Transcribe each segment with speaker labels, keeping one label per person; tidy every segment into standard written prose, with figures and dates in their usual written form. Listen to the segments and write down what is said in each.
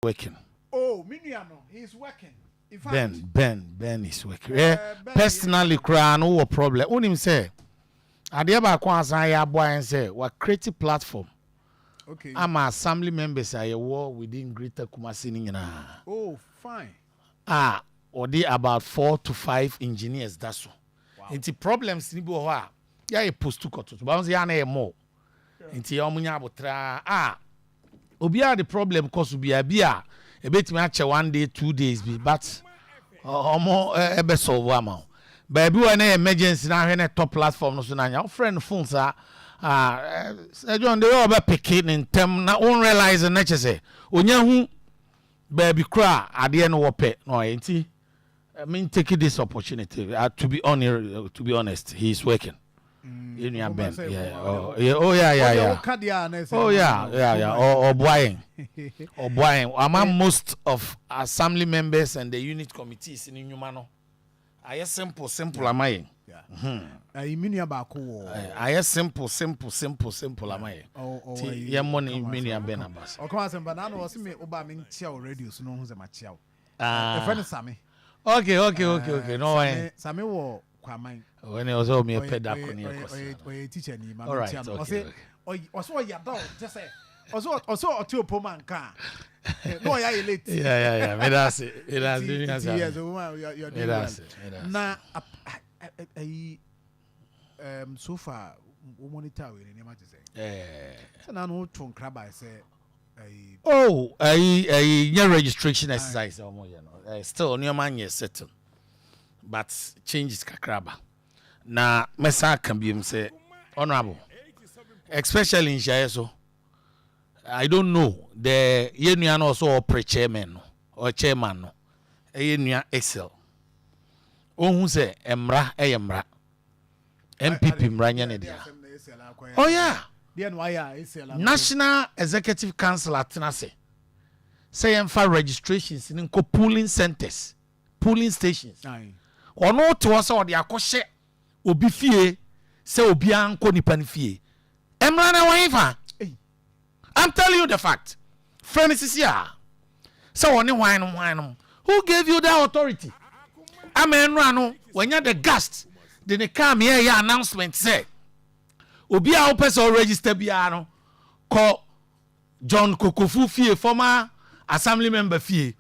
Speaker 1: working.
Speaker 2: Oh, Miniano, he's working. In fact,
Speaker 1: Ben is working. Personally, cry no problem. Unim say, Adia ba kwa san ya boy and say, what creative platform.
Speaker 2: Okay.
Speaker 1: I'm a assembly members I war within Greater Kumasi Nina.
Speaker 2: Oh, fine.
Speaker 1: Or they about 4 to 5 engineers. That's all. Wow. It's problems ni bo ha. Ya e post to koto. Ba ya na e more. It's ya omunya abotra. Obi a the problem cause obi a bia e betimi ache 1 day 2 days be but omo e be solve am. Baby when emergency na hwe na top platform no so na nya friend phone sa John they all be picking in term na on realize na che say onya hu baby cry ade no wo pe no enti I mean taking this opportunity to be honest he is working. In your band, yeah. Oh yeah. Or buying. Among most of assembly members and the unit committees in Numano. I simple. Am I?
Speaker 2: Yeah. I mean about
Speaker 1: I simple. Am I? Yeah, money many a benabas.
Speaker 2: Or come and banana was me Obama Chow radio, so no who's a machow. A friend of Sammy.
Speaker 1: Okay. No way.
Speaker 2: Sammy war.
Speaker 1: When he was all me a pedagogue,
Speaker 2: or a teacher,
Speaker 1: all right.
Speaker 2: Or so your dog, just say, also a two Opooman car. No, I late.
Speaker 1: Yeah. That's it. It has been
Speaker 2: years. You're doing now. So far, monitor in the matter say. So now, no trunk crab, I say.
Speaker 1: A registration exercise, still on your man, yes, settled. But changes kakraba. Na mesa can be say honorable. Especially in Nhyiaeso. I don't know. The Nhyiaeso also chairman or chairman no. Essel. Who say emra emra. NPP mranya ne dia. Oh yeah. National Executive Council atenase. Say emfa registrations in polling centers, polling stations. Ono to us or the akoshe obi fie se obi anko nipa ni fie emra na wanfa. I'm telling you the fact. Friends is here. So oni wine who gave you that authority? Amenra no when you the guest then they come here announcement say obi a person register bia no call John Kokofu fie former assembly member fie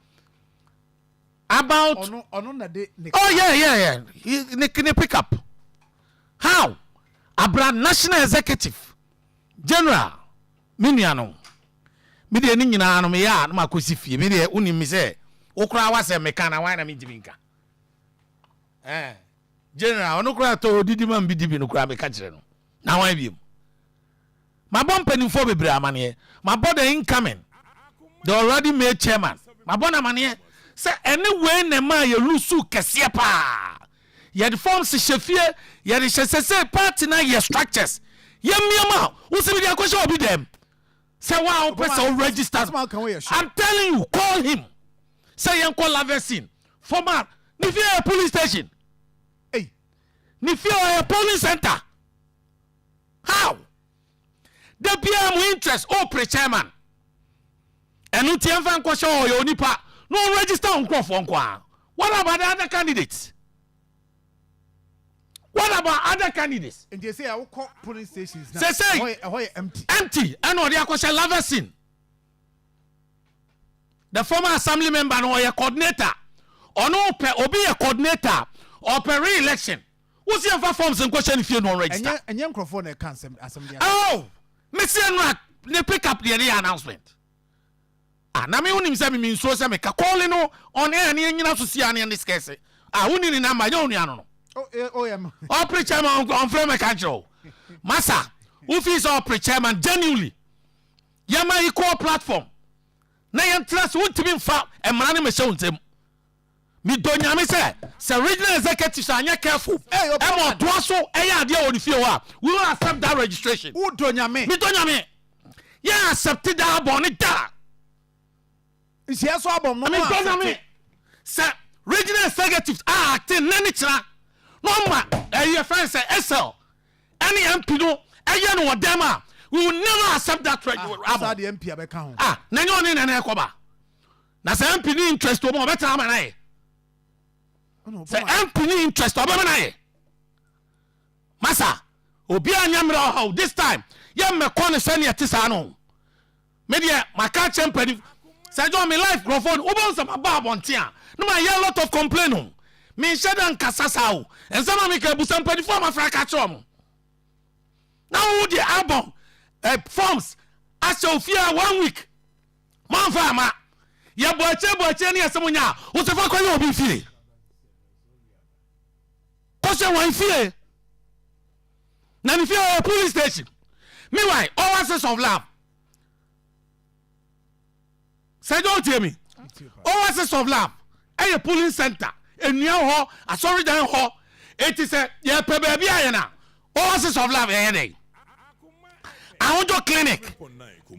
Speaker 1: about yeah. He pick up. How? Abra national executive general Miniano. Me de ni nyina no me ya na makosi fie. Me de uni mi say okra wa se meka na wa na me diminka. General ono kra to didi man bi dibi no kra me ka kire no. Na wan biem. My bomb penny for bebre amane. My brother incoming. They already made chairman. My bon amane. Say anyway na ma ye lusu kese pa. Ye the form se chefie, ye the se party na ye structures. Ye miama, who se be the question obi dem. Say wow person registered. I'm telling you, call him. Say yen call Lavesin. Former ni fear a police station. Hey. Ni fear a polling center. How? The PM interest chairman. And you tell fan question or your nipa. No register on Crawford. What about the other candidates? What about other candidates?
Speaker 2: And they say I will call polling stations now.
Speaker 1: Say
Speaker 2: empty.
Speaker 1: Empty. And what they are question Lavesin. The former assembly member no a coordinator. Or no be a coordinator or per re-election. What's your forms and question if you don't register?
Speaker 2: And young Crawford can't assembly.
Speaker 1: Oh, Mr. Nrak, they pick up the announcement. Na me unim say me so say me ka call no on air ni nyina so sia ni this case uni ni number you nua no oh preacher man on frame control massa who fees all preacher man genuinely yama equal platform na yan trust wontimi mfa emra ne me show ntem me donya me say regional executives anya careful e mo to so eya ade o ni fie wa we will accept that registration
Speaker 2: who donya me
Speaker 1: yeah accept that bonita.
Speaker 2: Yes,
Speaker 1: sir, regional executives are acting nanichra. No man, your friend say Essel. Any MP no, no dema. We will never accept that trade.
Speaker 2: The MP account.
Speaker 1: Nanyo ni Akoma. na say MP ni interest o mo better am na ye say MP ni interest o be na ye masa obi anyamra how this time ye me ko ne sane ye tisa no me de maka champion say John me life microphone obo nsama ba abonte a no ma ye lot of complain o me shedan kasasa o ensama me ka busan padifo ma fra ka chom now who the album forms as of fear 1 week man fama ya boache ni asemunya o se fa kwa yo bi fie ko se wan fie na ni fie police station meanwhile oasis of love say don't tell me oasis of love a polling center enua ho asori dan ho it is ya pe ba bia na oasis of love dey Ahonjo clinic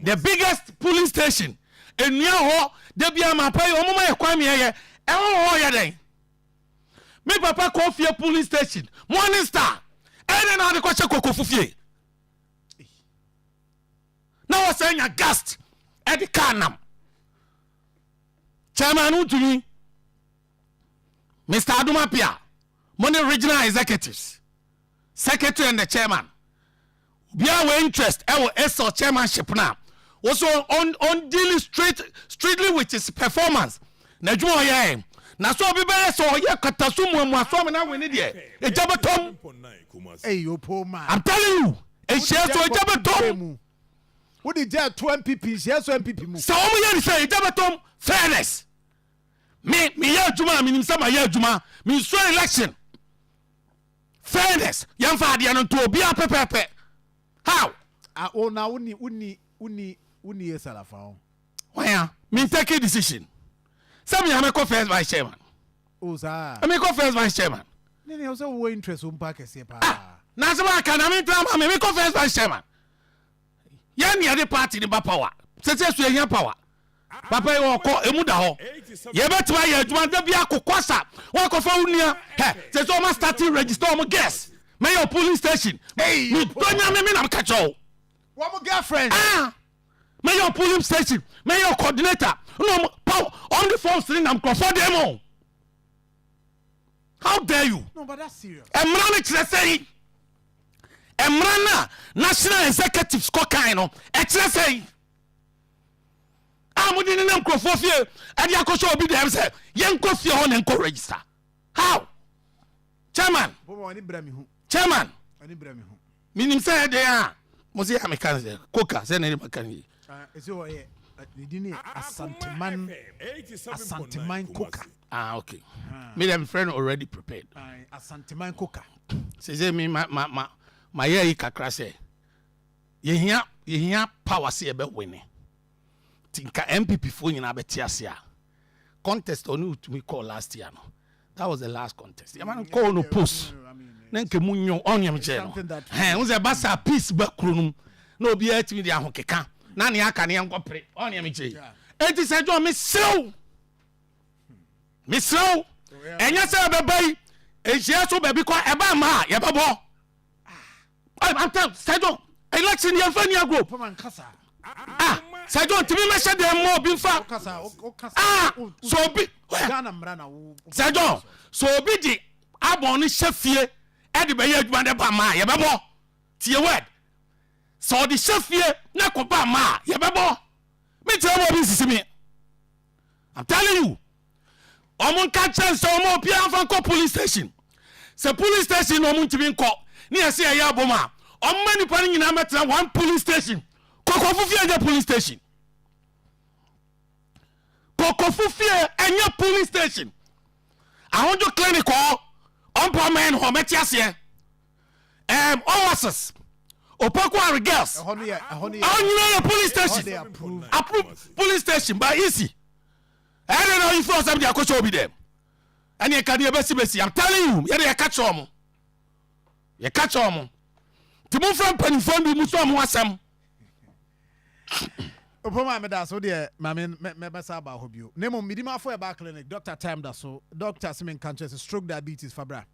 Speaker 1: the biggest polling station enua ho de bia ma pay omuma ye kwame ye e ho ye dey me papa ko fie polling station morning star ene na de ko che kokofu fie na was anya gast e de kanam chairman utumi Mr. Adumapia money regional executives secretary and the chairman bia we interest e Essel chairmanship na also on dealing strictly with his performance na dwuma ye na so bi be so ye katasu mu aso me na we ne de e jabatom
Speaker 2: Opooman
Speaker 1: I'm telling you e share so jabatom
Speaker 2: who the jail 2 NPP share so NPP mu
Speaker 1: so omo ye say jabatom fairness me ye dwuma me nim say ma ye dwuma me so election fairness yan fa de no to obi apepepe how
Speaker 2: na uni Essel afa
Speaker 1: why me take a decision some ya me ko first vice chairman
Speaker 2: o sa
Speaker 1: me ko first vice chairman
Speaker 2: ne also wo interest on pa kese pa
Speaker 1: na so ba kana me tram me ko first vice chairman ya ni ade party ni ba power se so ehia power papa yo ko emu da ho ye betima ye adwuma da bia kokosa wa ko fa unia se so ma starting register mo guess me your police station me tonya me na ka cho
Speaker 2: wa mo girlfriend
Speaker 1: me your police station me your coordinator no on the phone sitting am for them how dare you
Speaker 2: no but that's serious
Speaker 1: emra ne kire say emra na national executives ko kan no e kire say amudi ni nam krofo fie e dia ko so obi dem say yen ko fie ho ne ko register how chairman chairman
Speaker 2: ani bra me hu
Speaker 1: minim say dey mo say american say koka say na makan
Speaker 2: ese wo ye dini asanteman koka
Speaker 1: okay me them friend already prepared
Speaker 2: asanteman koka
Speaker 1: say me ma ye kakra say ye hia power say e be win tinka NPP fo nyina beti ase a contest onu to me call last year no that was the last contest the man call no post na nke munyo onyem che no unze basa peace ba krunum na obi atimi dia hokeka na ne aka ne nkopre onyem che enti se jo me sew enya se bebai Nhyiaeso baby ko eba ma ye bebo I'm tell se jo election ye fa ni agro Sajon timi me she dem mo bi fa so bi
Speaker 2: Ghana mra na wo
Speaker 1: Sajon so bi di abon ni shefie e de be ye adwuma de ba ma ye bebo tie word so di shefie na ko ba ma ye bebo me tell mo bi sisi me I'm telling you omon ka chance omo pia fa ko police station se police station omo timi nko ni ese ye aboma omma ni pa ni nyina metra one police station Kokofufie enya police station. Kokofufie enya police station. Ahonjo clinic Opooman ho metiase. Oasis. Opakwa girls. Ahonyo police station. Approve police station by easy. I don't know if you somebody akocho obi dem. And you can besi. I'm telling you, you catch omo. You catch omo. Timu from penifon bi muso omo asem.
Speaker 2: Opooman me da so de me besa ba hobio nemo midima for e ba clinic doctor time da so doctor semen cancer stroke diabetes fabra